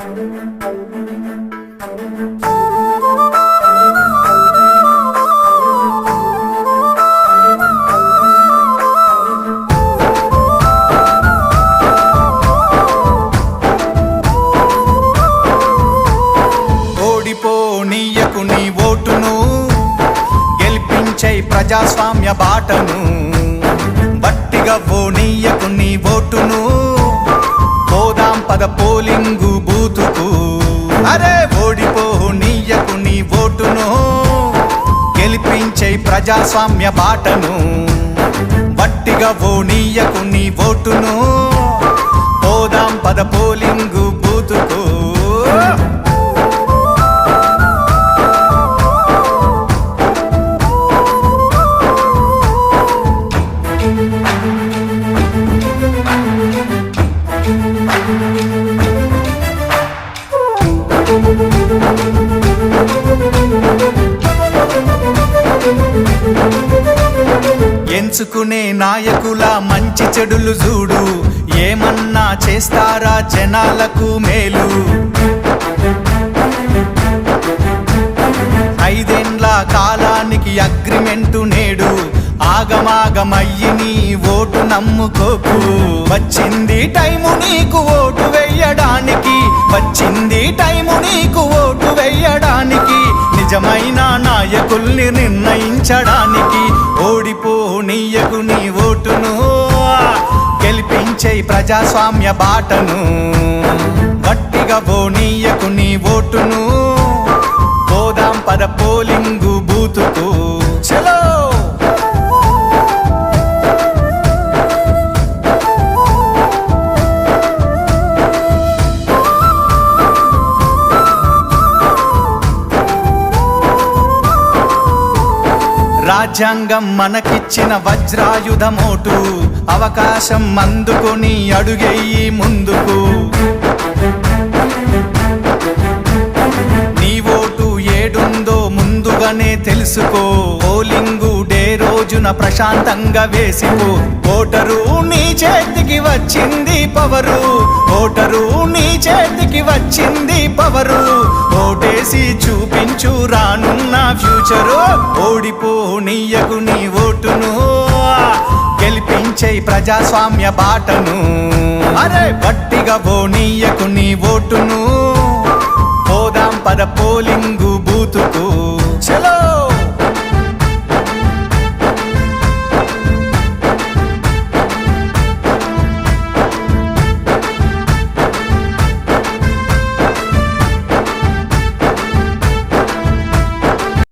ఓడిపోనీయకు నీ ఓటును, గెలిపించై ప్రజాస్వామ్య బాటను. బట్టిగా ఓనీయకు నీ ఓటును, పోదాం పద పోలింగు బూతుకు. అరే ఓడిపోనీయకు నీ ఓటును, గెలిపించై ప్రజాస్వామ్య బాటను. బట్టిగా ఓనీయకు నీ ఓటును, పోదాం పద పోలింగు బూతుకు. ఎంచుకునే నాయకుల మంచి చెడులు చూడు, ఏమన్నా చేస్తారా జనాలకు మేలు. 5 ఏండ్ల కాలానికి అగ్రిమెంటు నేడు, ఆగమాగమయ్యి నీ ఓటు నమ్ముకోకు. వచ్చింది టైము నీకు ఓటు వెయ్యడానికి, వచ్చింది టైము నీకు ఓటు వెయ్యడానికి. నిజమైన నాయకుల్ని నిర్ణయించడానికి. ఓడిపోనీయకు నీ ఓటును, గెలిపించై ప్రజాస్వామ్య బాటను. గట్టిగా పోనీయకు నీ ఓటును, పోదాం పద పోలింగు బూతుకు. చలో రాజ్యాంగం మనకిచ్చిన వజ్రాయుధమోటు, అవకాశం అందుకొని అడుగెయ్యి ముందుకు. నీ ఓటు ఏడుందో ముందుగానే తెలుసుకో, పోలింగు డే రోజున ప్రశాంతంగా వేసిపో. ఓటరు నీ చేతికి వచ్చింది పవరు, ఓటరు నీ చేతికి వచ్చింది పవరు. ఓటేసి చూపించు రానున్న ఫ్యూచరు. ఓడిపోనీయకు నీ ఓటును, గెలిపించై ప్రజాస్వామ్య బాటను. అరే గట్టిగా పోనీయకు నీ ఓటును, పోదాం పద పోలింగ్